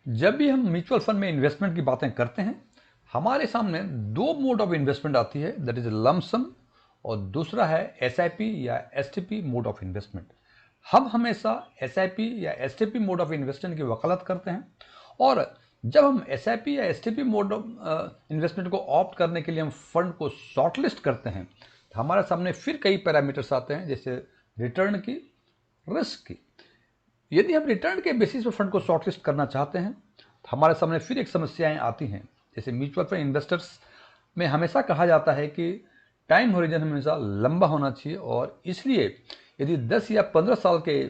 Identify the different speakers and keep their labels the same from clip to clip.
Speaker 1: जब भी हम म्यूचुअल फंड में इन्वेस्टमेंट की बातें करते हैं, हमारे सामने दो मोड ऑफ इन्वेस्टमेंट आती है, दैट इज लमसम, और दूसरा है एसआईपी या एसटीपी मोड ऑफ इन्वेस्टमेंट। हम हमेशा एसआईपी या एसटीपी मोड ऑफ इन्वेस्टमेंट की वकालत करते हैं, और जब हम एसआईपी या एसटीपी मोड ऑफ इन्वेस्टमेंट को ऑप्ट करने के लिए हम फंड को शॉर्टलिस्ट करते हैं, तो हमारे सामने फिर कई पैरामीटर्स आते हैं, जैसे रिटर्न की, रिस्क की। यदि हम रिटर्न के बेसिस पर फंड को शॉर्टलिस्ट करना चाहते हैं, तो हमारे सामने फिर एक समस्याएं आती हैं। जैसे म्यूचुअल फंड इन्वेस्टर्स में हमेशा कहा जाता है कि टाइम होरिजन हमेशा लंबा होना चाहिए, और इसलिए यदि 10 या 15 साल के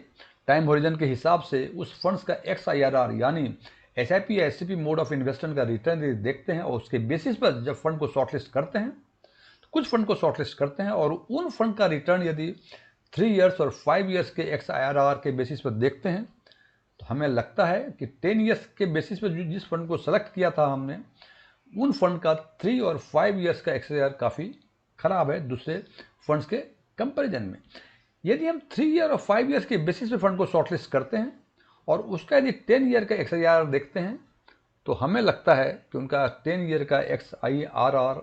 Speaker 1: टाइम होरिजन के हिसाब से उस फंड्स का XIRR यानी एसआईपी या एसटीपी मोड ऑफ इन्वेस्टमेंट का रिटर्न यदि देखते हैं, और उसके बेसिस पर जब फंड को शॉर्टलिस्ट करते हैं, तो कुछ फंड को शॉर्टलिस्ट करते हैं और उन फंड का रिटर्न यदि 3 इयर्स और 5 इयर्स के XIRR के बेसिस पर देखते हैं, तो हमें लगता है कि 10 इयर्स के बेसिस पर जिस फंड को सेलेक्ट किया था हमने, उन फंड का 3 और 5 इयर्स का XIRR काफ़ी खराब है दूसरे फंड्स के कंपैरिजन में। यदि हम 3 ईयर और 5 इयर्स के बेसिस पे फंड को शॉर्टलिस्ट करते हैं और उसका यदि 10 ईयर का XIRR देखते हैं, तो हमें लगता है कि उनका 10 ईयर का XIRR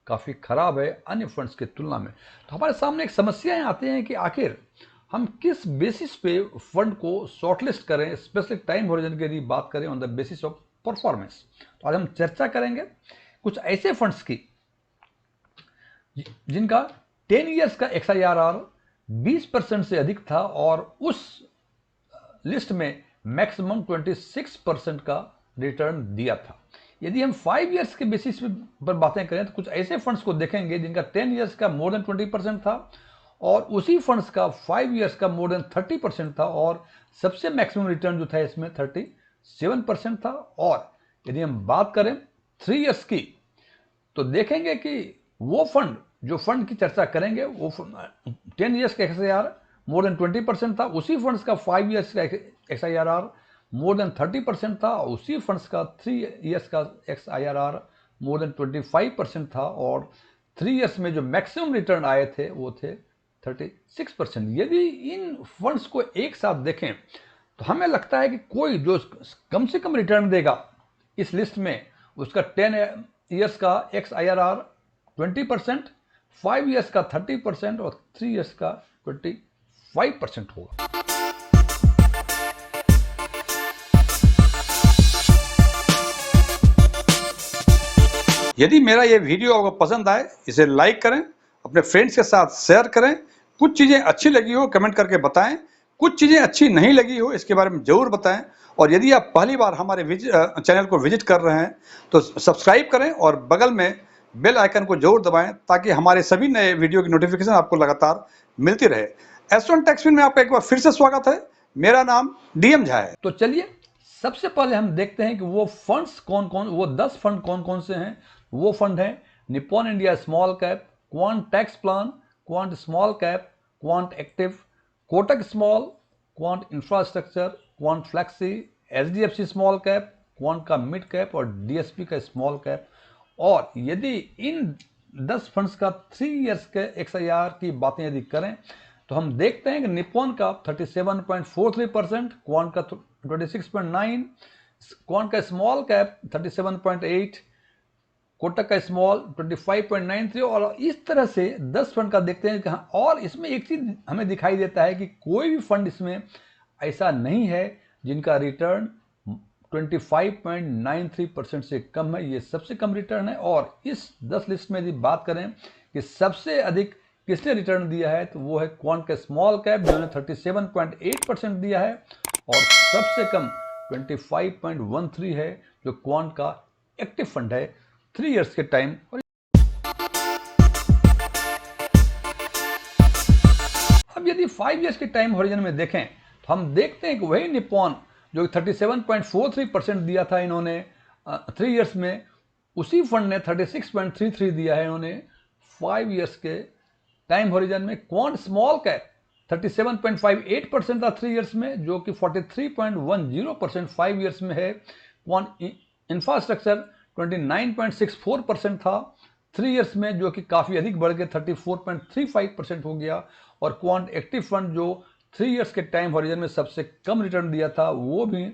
Speaker 1: काफ़ी खराब है अन्य फंड्स की तुलना में। तो हमारे सामने एक समस्याएं आती हैं कि आखिर हम किस बेसिस पे फंड को शॉर्टलिस्ट करें, स्पेसिफिक टाइम होरिजन की यदि बात करें on the basis of performance. तो आज हम चर्चा करेंगे कुछ ऐसे फंड्स की जिनका 10 इयर्स का XIRR 20% से अधिक था, और उस लिस्ट में मैक्सिमम 26% का रिटर्न दिया था। यदि हम 5 इयर्स के बेसिस पर बातें करें, तो कुछ ऐसे फंड्स को देखेंगे जिनका 10 इयर्स का मोर देन 20% था, और उसी फंड्स का 5 इयर्स का मोर देन 30% था, और सबसे मैक्सिमम रिटर्न जो था इसमें 37% था। और यदि हम बात करें 3 इयर्स की, तो देखेंगे कि वो फंड, जो फंड की चर्चा करेंगे, वो 10 इयर्स का XIRR मोर देन 20% था, उसी फंड्स का 5 इयर्स का XIRR मोर देन 30% था, उसी फंड्स का 3 इयर्स का XIRR मोर देन 25% था, और 3 इयर्स में जो मैक्सिमम रिटर्न आए थे वो थे 36%। यदि इन फंड्स को एक साथ देखें, तो हमें लगता है कि कोई जो कम से कम रिटर्न देगा इस लिस्ट में, उसका 10 इयर्स का XIRR 20%, 5 इयर्स का 30% और 3 इयर्स का 25% होगा।
Speaker 2: यदि मेरा ये वीडियो आपको पसंद आए, इसे लाइक करें, अपने फ्रेंड्स के साथ शेयर करें। कुछ चीज़ें अच्छी लगी हो कमेंट करके बताएं, कुछ चीज़ें अच्छी नहीं लगी हो इसके बारे में ज़रूर बताएं। और यदि आप पहली बार हमारे चैनल को विजिट कर रहे हैं, तो सब्सक्राइब करें और बगल में बेल आइकन को जरूर दबाएं, ताकि हमारे सभी नए वीडियो की नोटिफिकेशन आपको लगातार मिलती रहे। S1 टेक्सफिन में आपका एक बार फिर से स्वागत है। मेरा नाम DM झा है।
Speaker 1: तो चलिए सबसे पहले हम देखते हैं कि वो फंड्स कौन कौन, वो 10 फंड कौन कौन से हैं। वो फंड हैं Nippon India small cap, quant tax plan, quant small cap, quant active, Kotak small, quant infrastructure, quant flexi, HDFC small cap, quant का मिड कैप और DSP का स्मॉल कैप। और यदि इन 10 फंड्स का 3 इयर्स के XIRR की बातें यदि करें, तो हम देखते हैं कि निप्पॉन का 37.43%, क्वांट का 26.9%, क्वांट का स्मॉल कैप 37.8%, कोटक का स्मॉल 25.93%। और इस तरह से 10 फंड का देखते हैं कि हाँ, और इसमें एक चीज हमें दिखाई देता है कि कोई भी फंड इसमें ऐसा नहीं है जिनका रिटर्न 25.93% से कम है। ये सबसे कम रिटर्न है। और इस 10 लिस्ट में यदि बात करें कि सबसे अधिक किसने रिटर्न दिया है, तो वो है क्वांट का स्मॉल कैप, जिन्होंने 37.8% दिया है, और सबसे कम 25.13 है जो क्वांट का एक्टिव फंड है 3 इयर्स के टाइम। और अब यदि 5 इयर्स के टाइम होरिजन में देखें, तो हम देखते हैं कि वही निप्पॉन जो 37.43% दिया था इन्होंने 3 इयर्स में, उसी फंड ने 36.33 दिया है इन्होंने 5 इयर्स के टाइम होरिजन में। क्वांट स्मॉल कैप 37.58% था 3 इयर्स में, जो कि 43.10% 5 इयर्स में है। क्वांट इंफ्रास्ट्रक्चर 29.64% था 3 इयर्स में, जो कि काफ़ी अधिक बढ़ के 34.35% हो गया। और क्वांट एक्टिव फंड जो 3 इयर्स के टाइम होरिजन में सबसे कम रिटर्न दिया था, वो भी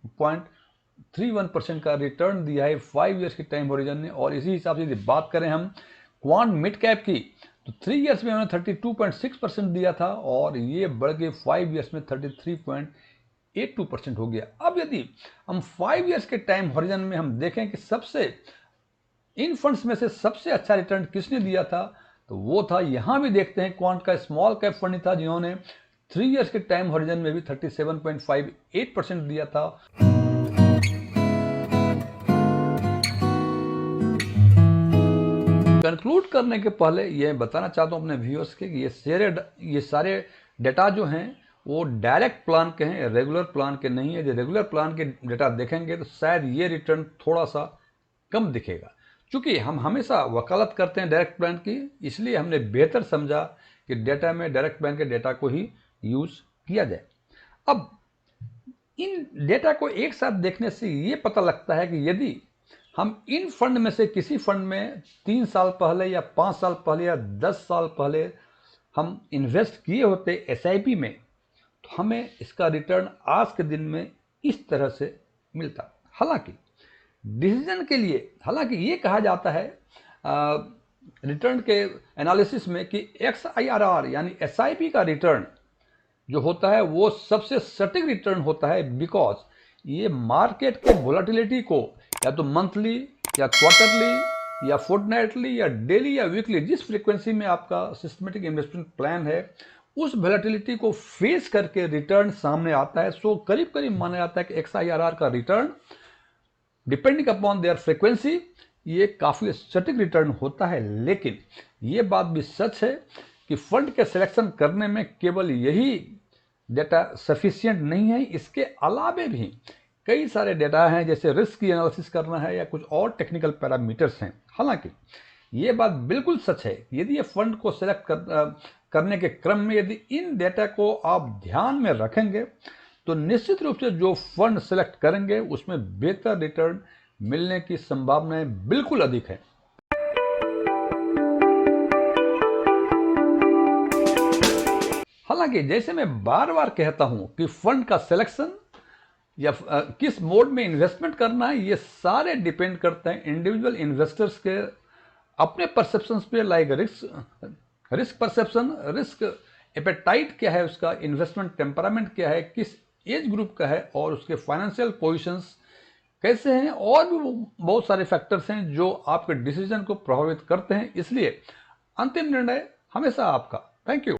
Speaker 1: 6.31% का रिटर्न दिया है 5 ईयर्स के टाइम होरिजन ने। और इसी हिसाब से यदि बात करें हम क्वांट मिड कैप की, तो 3 ईयर्स में उन्होंने 32.6% दिया था और ये बढ़ के 5 ईयर्स में 33.82% हो गया। अब यदि हम 5 ईयर्स के टाइम होरिजन में हम देखें कि सबसे इन फंड्स में से सबसे अच्छा रिटर्न किसने दिया था, तो वो था, यहां भी देखते हैं, क्वांट का स्मॉल कैप फंड था, जिन्होंने 3 ईयर्स के टाइम होरिजन में भी 37.58% दिया था। कंक्लूड करने के पहले ये बताना चाहता हूं अपने व्यूअर्स के कि ये सारे डेटा जो हैं वो डायरेक्ट प्लान के हैं, रेगुलर प्लान के नहीं है। जो रेगुलर प्लान के डेटा देखेंगे तो शायद ये रिटर्न थोड़ा सा कम दिखेगा। चूंकि हम हमेशा वकालत करते हैं डायरेक्ट प्लान की, इसलिए हमने बेहतर समझा कि डेटा में डायरेक्ट प्लान के डेटा को ही यूज किया जाए। अब इन डेटा को एक साथ देखने से ये पता लगता है कि यदि हम इन फंड में से किसी फंड में 3 साल पहले या 5 साल पहले या 10 साल पहले हम इन्वेस्ट किए होते एसआईपी में, तो हमें इसका रिटर्न आज के दिन में इस तरह से मिलता। हालांकि डिसीजन के लिए, हालांकि ये कहा जाता है रिटर्न के एनालिसिस में कि XIRR यानी एसआईपी का रिटर्न जो होता है वो सबसे सटीक रिटर्न होता है, बिकॉज ये मार्केट के वोलेटिलिटी को या तो मंथली या क्वार्टरली या फोर्टनाइटली या डेली या वीकली, जिस फ्रीक्वेंसी में आपका सिस्टमेटिक इन्वेस्टमेंट प्लान है, उस वोलेटिलिटी को फेस करके रिटर्न सामने आता है। सो करीब करीब माना जाता है कि XIRR का return depending upon their frequency ये काफ़ी सटीक रिटर्न होता है। लेकिन ये बात भी सच है कि फंड के सिलेक्शन करने में केवल यही डेटा सफिशिएंट नहीं है, इसके अलावे भी कई सारे डेटा हैं, जैसे रिस्क की एनालिसिस करना है या कुछ और टेक्निकल पैरामीटर्स हैं। हालांकि ये बात बिल्कुल सच है, यदि ये फंड को सिलेक्ट करने के क्रम में यदि इन डेटा को आप ध्यान में रखेंगे तो निश्चित रूप से जो फंड सिलेक्ट करेंगे उसमें बेहतर रिटर्न मिलने की संभावनाएं बिल्कुल अधिक है। हालांकि जैसे मैं बार बार कहता हूं कि फंड का सिलेक्शन या किस मोड में इन्वेस्टमेंट करना है, ये सारे डिपेंड करते हैं इंडिविजुअल इन्वेस्टर्स के अपने परसेप्शंस पे, like risk perception, risk appetite क्या है उसका, इन्वेस्टमेंट टेम्परामेंट क्या है, किस एज ग्रुप का है, और उसके फाइनेंशियल पोजीशंस कैसे हैं, और भी बहुत सारे फैक्टर्स हैं जो आपके डिसीजन को प्रभावित करते हैं। इसलिए अंतिम निर्णय हमेशा आपका। Thank you.